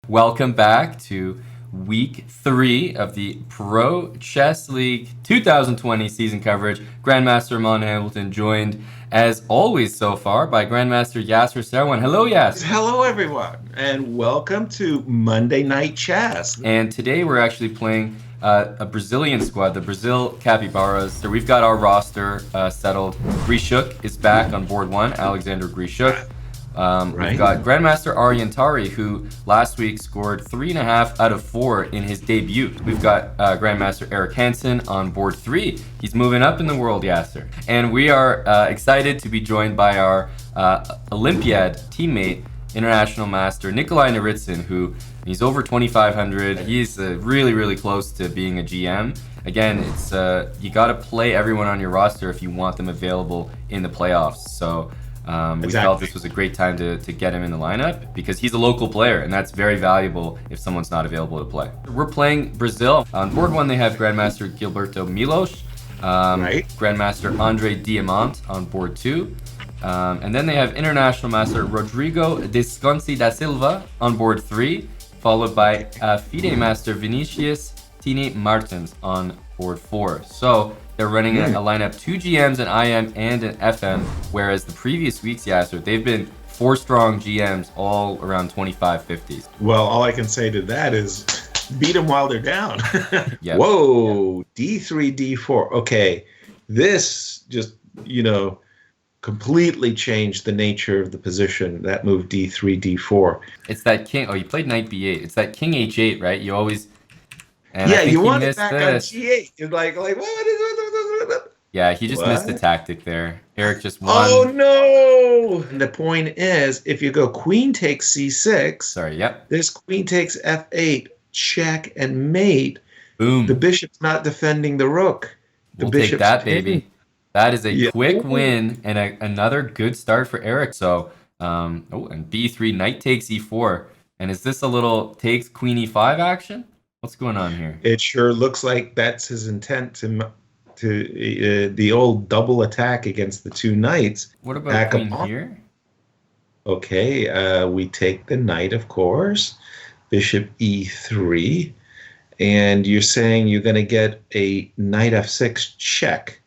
Welcome back to week 3 of the Pro Chess League 2020 season coverage. Grandmaster Ramon Hamilton joined, as always so far, by Grandmaster Yasser Serwan. Hello, Yasser. Hello, everyone, and welcome to Monday Night Chess. And today we're actually playing a Brazilian squad, the Brazil Capybaras. So we've got our roster settled. Grishuk is back on board 1, Alexander Grishuk. We've got Grandmaster Aryan Tari, who last week scored 3.5 out of 4 in his debut. We've got Grandmaster Eric Hansen on board 3. He's moving up in the world, Yasser. And we are excited to be joined by our Olympiad teammate, International Master Nikolai Naritsin, who he's over 2,500. He's really, really close to being a GM. Again, it's you got to play everyone on your roster if you want them available in the playoffs. So we felt this was a great time to get him in the lineup because he's a local player, and that's very valuable if someone's not available to play. We're playing Brazil. On board 1, they have Grandmaster Gilberto Milos, Grandmaster Andre Diamant on board 2, and then they have International Master Rodrigo Desconci da Silva on board 3, followed by FIDE Master Vinicius Tini Martins on board 4. So they're running a lineup 2 GMs, an IM, and an FM, whereas the previous weeks, Yasser, they've been 4 strong GMs, all around 25-50s. Well, all I can say to that is beat them while they're down. Yep. Whoa, D3, D4. Okay, this just, completely changed the nature of the position, that move D3, D4. It's that king. Oh, you played knight B8. It's that king H8, right? You always... And yeah, you want it back on G8. You're like what is it? Yeah, he just missed the tactic there. Eric just won. Oh, no! And the point is, if you go queen takes C6, this queen takes F8, check and mate. Boom. The bishop's not defending the rook. We'll take that, baby. That is a quick win and another good start for Eric. So, and B3, knight takes E4. And is this a little takes queen E5 action? What's going on here? It sure looks like that's his intent to the old double attack against the 2 knights. What about queen here? Okay, we take the knight, of course. Bishop E3. And you're saying you're going to get a knight F6 check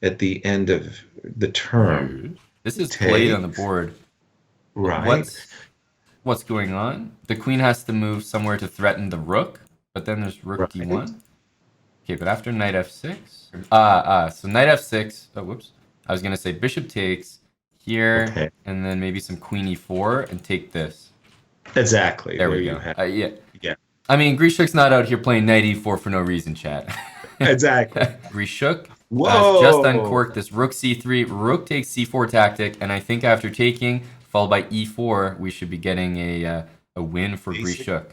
at the end of the turn. This is played on the board. Right. What's going on? The queen has to move somewhere to threaten the rook. But then there's rook d1. Okay, but after knight f6. So knight f6. Oh, whoops. I was going to say bishop takes here, and then maybe some queen e4 and take this. Exactly. There we go. Yeah. I mean, Grishuk's not out here playing knight e4 for no reason, chat. Exactly. Grishuk has just uncorked this rook c3, rook takes c4 tactic, and I think after taking, followed by e4, we should be getting a win for Grishuk.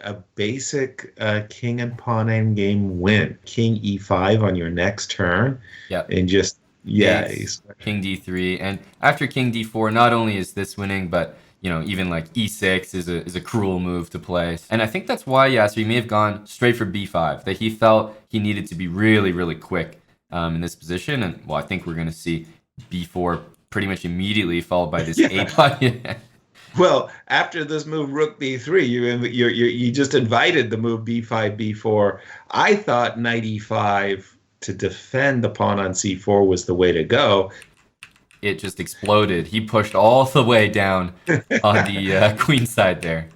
A basic king and pawn endgame win. King e5 on your next turn. Yeah. And just, king d3. And after king d4, not only is this winning, but, even like e6 is a cruel move to play. And I think that's why, Yasser, he may have gone straight for b5, that he felt he needed to be really, really quick in this position. And, well, I think we're going to see b4 pretty much immediately, followed by this a5. Well, after this move, rook b3, you just invited the move b5, b4. I thought knight e5 to defend the pawn on c4 was the way to go. It just exploded. He pushed all the way down on the queen side there.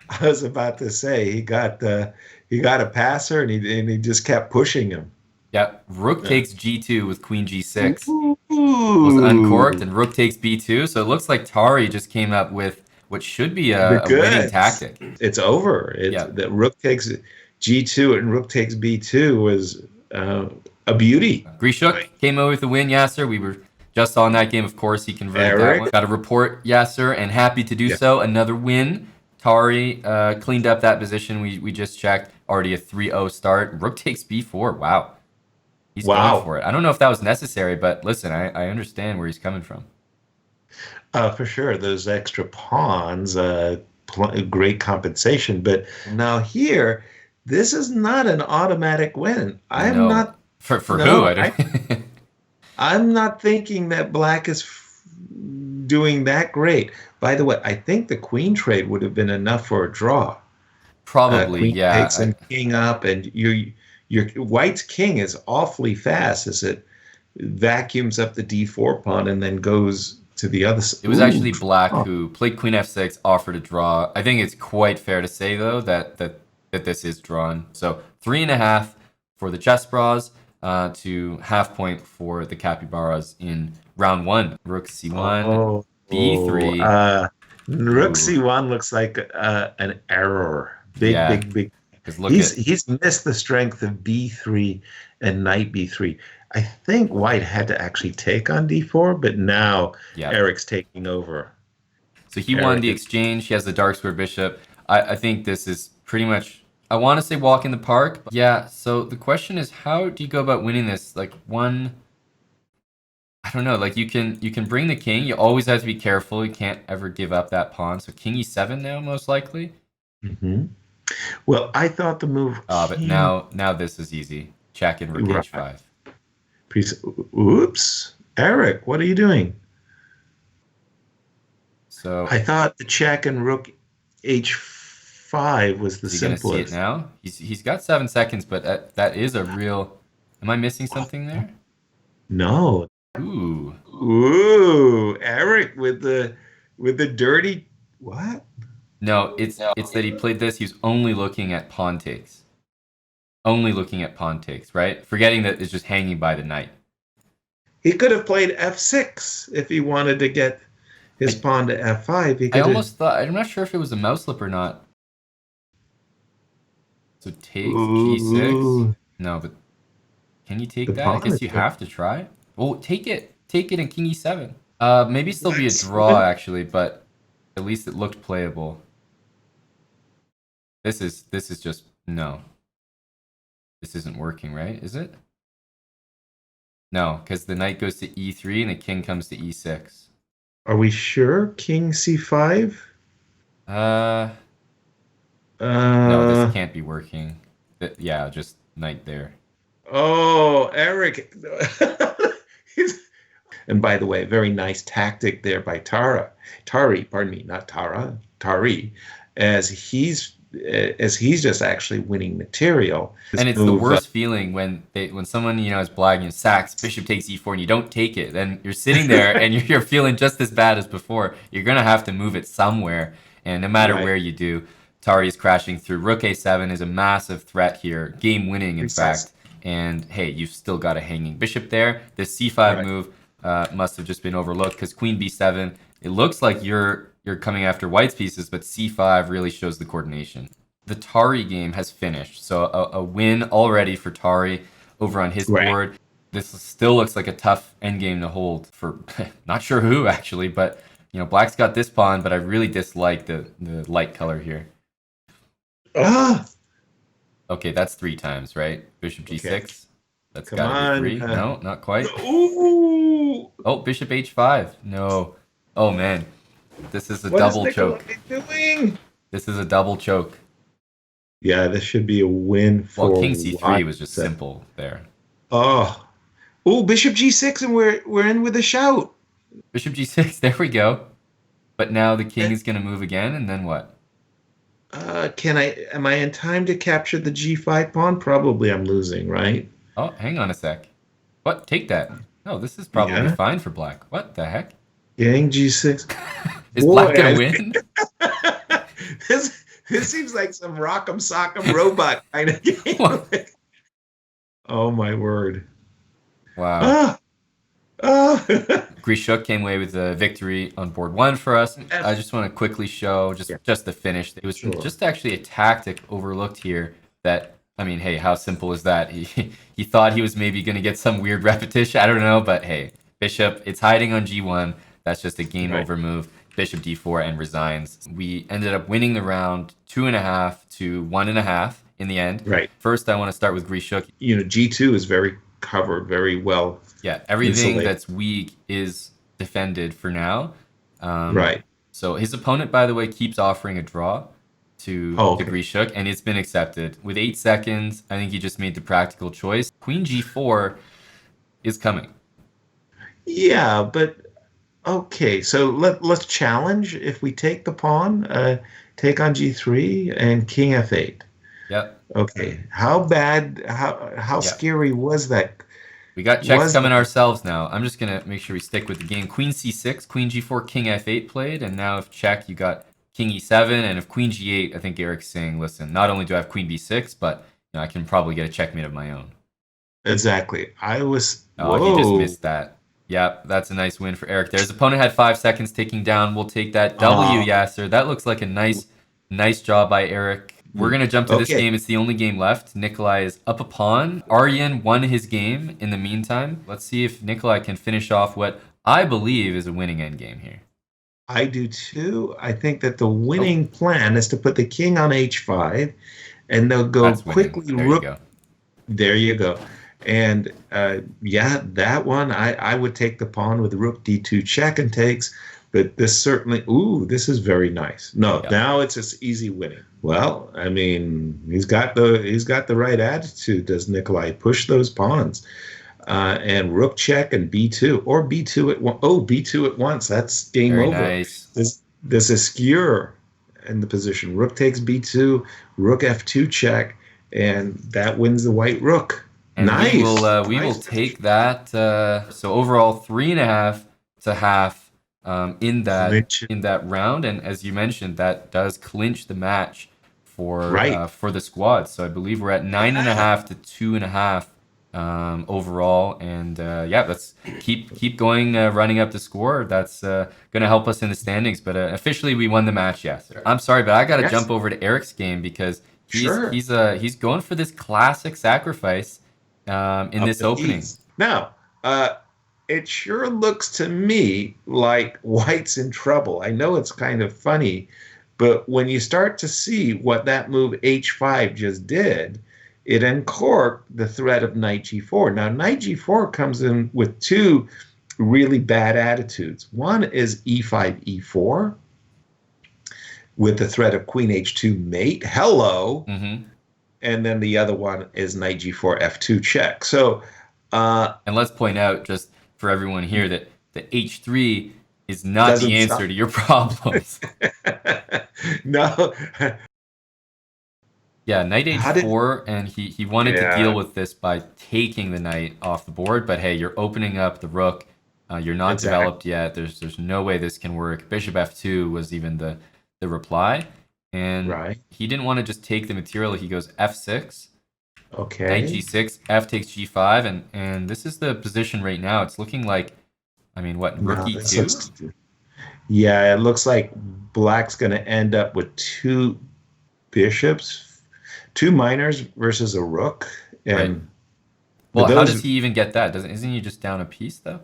I was about to say he got a passer and he just kept pushing him. Yeah, rook takes g2 with queen g6. Was uncorked, and rook takes b2. So it looks like Tari just came up with what should be a winning tactic. It's over. The rook takes g2 and rook takes b2 was a beauty. Grishuk came out with the win, Yasser. We were just on that game. Of course, he converted that one. Got a report, Yasser, and happy to do so. Another win. Tari cleaned up that position. We just checked. Already a 3-0 start. Rook takes b4. Wow. He's going for it. I don't know if that was necessary, but listen, I understand where he's coming from. For sure. Those extra pawns, great compensation. But now here, this is not an automatic win. I'm not... For who? I don't... I'm not thinking that black is doing that great. By the way, I think the queen trade would have been enough for a draw. Probably, Queen yeah. takes and king up, and your white's king is awfully fast as it vacuums up the d4 pawn and then goes to the other side. It was actually black who played queen f6, offered a draw. I think it's quite fair to say though that this is drawn. So 3.5 for the chessbrahs, to half point for the capybaras in round one. Rook c1, Oh, b3. Rook Ooh, c1 looks like an error. Big, yeah, big, big. because look at He's missed the strength of b3 and knight b3. I think white had to actually take on d4, but now yeah. Eric's taking over. So he won Eric the is exchange. He has the dark square bishop. I think this is pretty much, I want to say walk in the park. But yeah, so the question is, how do you go about winning this? Like one, I don't know. Like you can bring the king. You always have to be careful. You can't ever give up that pawn. So king e7 now, most likely. hmm Well, I thought the move But king. now this is easy. Check in rook Right. h5. Oops. Eric, what are you doing? So I thought the check and rook h5 was the is he gonna see it simplest. now? He's got 7 seconds, but that is a real. Am I missing something there? No. Ooh. Ooh, Eric with the dirty what? No, it's that he played this. He was only looking at pawn takes. Only looking at pawn takes, right? Forgetting that it's just hanging by the knight. He could have played f6 if he wanted to get his I, pawn to f5. He I could have. almost thought, I'm not sure if it was a mouse slip or not. So takes g6. Ooh, No, but can you the take that? I pawn guess is you good. have to try. Oh, take it. Take it in king e7. Maybe still be a Nice. draw actually, but at least it looked playable. This is just no. This isn't working, right? Is it? No, because the knight goes to e3 and the king comes to e6. Are we sure? King c5? Uh, no, this Uh, can't be working. Yeah, just knight there. oh, Eric. He's- and by the way, very nice tactic there by Tari, pardon me, not Tara, Tari, as he's just actually winning material. This And it's the move, worst feeling when someone is blagging you sacks bishop takes e4 and you don't take it. Then you're sitting there and you're feeling just as bad as before. You're gonna have to move it somewhere, and no matter right, where you do, Tari is crashing through. Rook a7 is a massive threat here, game winning in fact. precisely, And hey, you've still got a hanging bishop there. This c5 right, move must have just been overlooked because queen b7. It looks like you're coming after white's pieces, but c5 really shows the coordination. The Tari game has finished, so a win already for Tari over on his right. board. This still looks like a tough endgame to hold for not sure who actually, but Black's got this pawn, but I really dislike the light color here. Ah, Okay, that's 3 times, right? Bishop okay, g6. That's come got to be on. 3. No, not quite. Ooh, Oh, bishop h5. No. Oh man, this is a what is double Nikolai choke. doing? This is a double choke. Yeah, this should be a win Well, for king c3 White. was just simple there. Oh, oh, Bishop G6, and we're in with a shout. Bishop g6. There we go. But now the king is going to move again, and then what? Am I in time to capture the G5 pawn? Probably I'm losing, right? Oh, hang on a sec. What? Take that. No, this is probably Yeah. fine for black. What the heck? Gang G6. Is black Boy, going to win? this seems like some rock'em sock'em robot kind of game. What? Oh my word. Wow. Ah, ah. Grishuk came away with a victory on board 1 for us. F- I just want to quickly show just the finish. It was Sure. just actually a tactic overlooked here that, I mean, hey, how simple is that? He thought he was maybe going to get some weird repetition. I don't know, but hey, bishop, it's hiding on g1. That's just a game Right. over move. Bishop d4 and resigns. We ended up winning the round 2.5 to 1.5 in the end. Right. First, I want to start with Grishuk. G2 is very covered, very well. Yeah, everything Insulated. that's weak is defended for now. Right. So his opponent, by the way, keeps offering a draw to Okay. Grishuk, and it's been accepted. With 8 seconds, I think he just made the practical choice. Queen g4 is coming. Yeah, but Okay, so let's challenge. If we take the pawn, take on g3 and king f8. Yep. Okay, how bad? How Yep. scary was that? We got checks Was coming that? ourselves now. I'm just gonna make sure we stick with the game. Queen c6, queen g4, king f8 played, and now if check, you got king e7, and if queen g8, I think Eric's saying, listen, not only do I have queen b6, but I can probably get a checkmate of my own. Exactly. I was. Oh, he just Whoa. missed that. Yep, that's a nice win for Eric there. His opponent had 5 seconds ticking down. We'll take that W, Oh. Yasser. That looks like a nice job by Eric. We're gonna jump to this Okay. game. It's the only game left. Nikolai is up a pawn. Aryan won his game in the meantime. Let's see if Nikolai can finish off what I believe is a winning endgame here. I do too. I think that the Oh, winning plan is to put the king on h5, and they'll go that's winning. quickly There you rook. go. There you go. And yeah, that one I would take the pawn with rook d2 check and takes. But this certainly, ooh, this is very nice. No, Yep. now it's just easy winning. Well, I mean, he's got the right attitude. Does Nikolai push those pawns? And rook check and b2 or b2 at one. Oh, b2 at once. That's game Very over. nice. There's a skewer in the position. Rook takes b2, rook f2 check, and that wins the white rook. And Nice. we will Nice take finish. that. So overall, 3.5 to half Clinch it. in that round. And as you mentioned, that does clinch the match Right. for the squad. So I believe we're at 9.5 to 2.5 overall. And yeah, let's keep going, running up the score. That's going to help us in the standings. But officially, we won the match. Yes. I'm sorry, but I got to Yes. jump over to Eric's game because Sure. he's going for this classic sacrifice in Up this the opening. piece. Now, it sure looks to me like White's in trouble. I know it's kind of funny, but when you start to see what that move h5 just did, it uncorked the threat of knight g4. Now, knight g4 comes in with two really bad attitudes. One is e5, e4 with the threat of queen h2 mate. Hello. Hmm. And then the other one is knight g4, f2 check. So, And let's point out just for everyone here that the h3 is not the doesn't answer stop. to your problems. No. Yeah, knight How did? h4, and he wanted to deal Yeah, with this by taking the knight off the board. But hey, you're opening up the rook. You're not exactly. developed yet. There's no way this can work. Bishop f2 was even the reply, and Right. he didn't want to just take the material. He goes f6, knight Okay. g6, f takes g5, and this is the position right now. It's looking like, I mean, what, rook No, this e2? looks. Yeah, it looks like Black's going to end up with two bishops, two minors versus a rook, Right. and Well, but how those. does he even get that? Doesn't isn't he just down a piece though?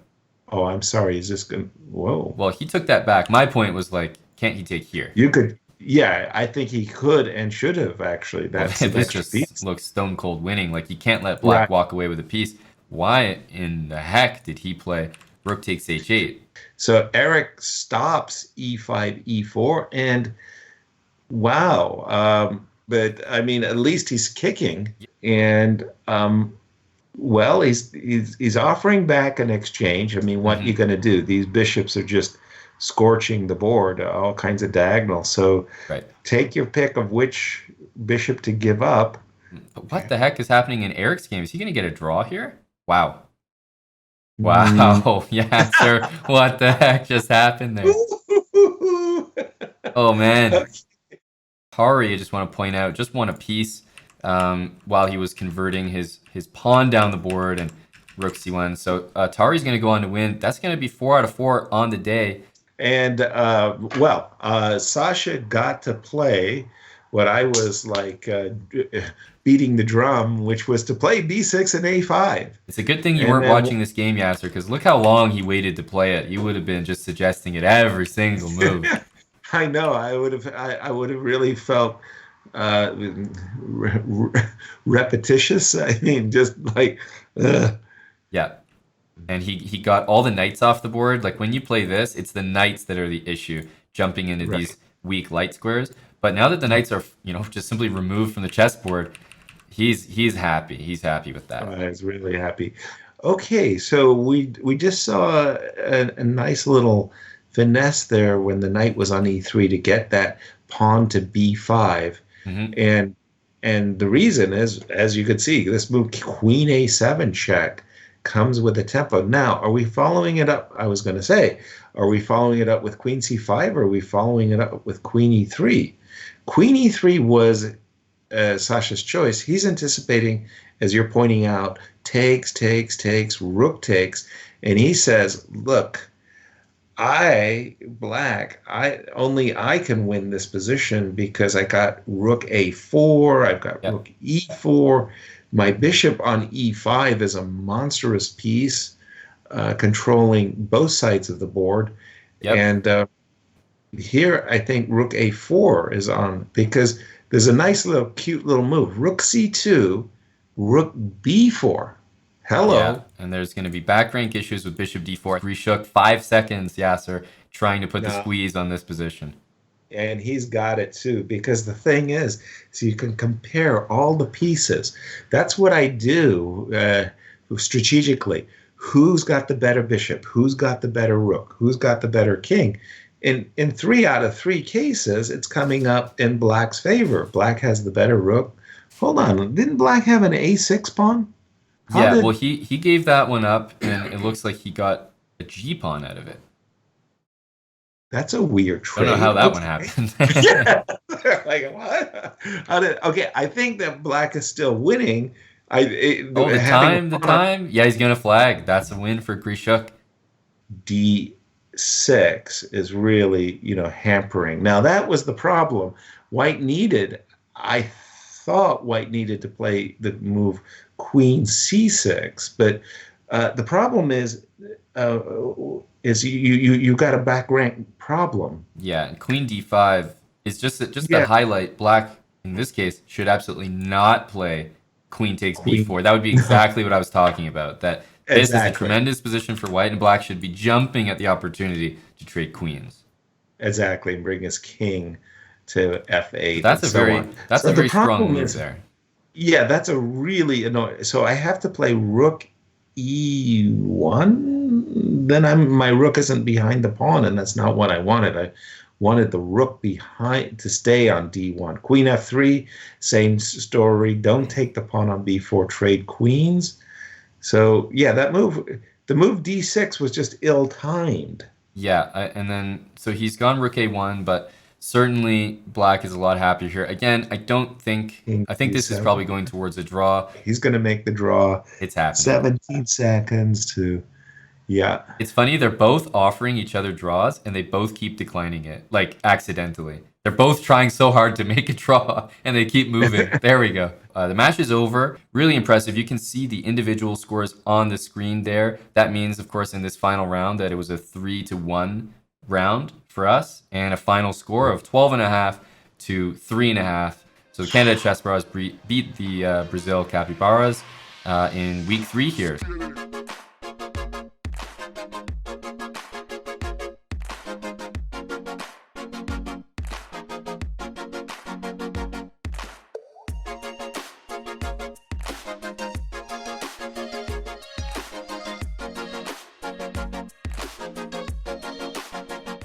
Oh, I'm sorry. Is this going? Whoa. Well, he took that back. My point was like, can't he take here? You could. Yeah, I think he could and should have actually. Well, That's an this extra just piece. looks stone cold winning. Like you can't let Black Right. walk away with a piece. Why in the heck did he play rook takes h8? So Eric stops e5, e4, and wow. But I mean, at least he's kicking, and well, he's offering back an exchange. I mean, what are you Hmm. going to do? These bishops are just scorching the board, all kinds of diagonals. So Right. take your pick of which bishop to give up. But what Okay. the heck is happening in Eric's game? Is he gonna get a draw here? Wow. Mm. Wow. Yeah, sir. What the heck just happened there? Oh man. Tari, I just want to point out, just won a piece while he was converting his pawn down the board and rook c1. So Tari's going to go on to win. That's going to be 4 out of 4 on the day. And well, Sasha got to play what I was like beating the drum, which was to play b6 and a5. It's a good thing you And weren't then watching this game, Yasser, because look how long he waited to play it. You would have been just suggesting it every single move. I know I would have really felt repetitious. I mean, just like Yeah. And he got all the knights off the board. Like when you play this, it's the knights that are the issue, jumping into right. these weak light squares. But now that the knights are, just simply removed from the chessboard, he's happy. He's happy with that. I was really happy. Okay, so we just saw a nice little finesse there when the knight was on e3 to get that pawn to b5, Hmm. and the reason is, as you could see, this move queen a7 check comes with a tempo. Now, are we following it up? I was going to say, are we following it up with queen c5, or are we following it up with queen e3? Queen e3 was Sasha's choice. He's anticipating, as you're pointing out, takes, rook takes, and he says, "Look, I can win this position because I got rook a4, I've got Yep. rook e4, my bishop on e5 is a monstrous piece, controlling both sides of the board, Yep. and here I think rook a4 is on because there's a nice little cute little move. Rook c2, rook b4. Yeah, Hello. and there's going to be back rank issues with bishop d4. Reshook 5 seconds, Yasser, trying to put the No, squeeze on this position. and he's got it too because the thing is, so you can compare all the pieces. That's what I do strategically. Who's got the better bishop? Who's got the better rook? Who's got the better king? In 3 out of 3 cases, it's coming up in black's favor. Black has the better rook. Hold on, didn't black have an a6 pawn? How Yeah, well, did he gave that one up, and it looks like he got a G pawn out of it. That's a weird Don't know how trade. that one Okay. happened. Yeah. Like what? Okay, I think that black is still winning. Oh, Having a the pawn on time. Yeah, he's gonna flag. That's a win for Grishuk. d6 is really, hampering. Now that was the problem. White needed, I thought White needed to play the move queen c6, but the problem uh, is you got a back rank problem. Yeah, and Queen D5 is just to Yeah, highlight Black in this case should absolutely not play Queen takes queen. B4. That would be exactly what I was talking about. That this is a Exactly. tremendous position for White, and Black should be jumping at the opportunity to trade queens. Exactly, and bring his king to So f8 and so on. that's So a the very strong problem move is, there. yeah, that's a really annoying. So I have to play rook e1. Then my rook isn't behind the pawn, and that's not what I wanted. I wanted the rook behind to stay on d1. Queen f3, same story. Don't take the pawn on b4. Trade queens. So yeah, the move d6 was just ill-timed. Yeah, and then so he's gone Rook A1, but certainly Black is a lot happier here. Again, King I think this is d7. probably going towards a draw. He's going to make the draw. It's happening. 17 seconds to, yeah, It's funny, they're both offering each other draws and they both keep declining it, like accidentally. They're both trying so hard to make a draw and they keep moving. There we go. The match is over. Really impressive. You can see the individual scores on the screen there. That means, of course, in this final round that it was a 3-1 round for us and a final score of 12.5 to 3.5. So the Canada Chess Bras beat the Brazil Capybaras in week 3 here.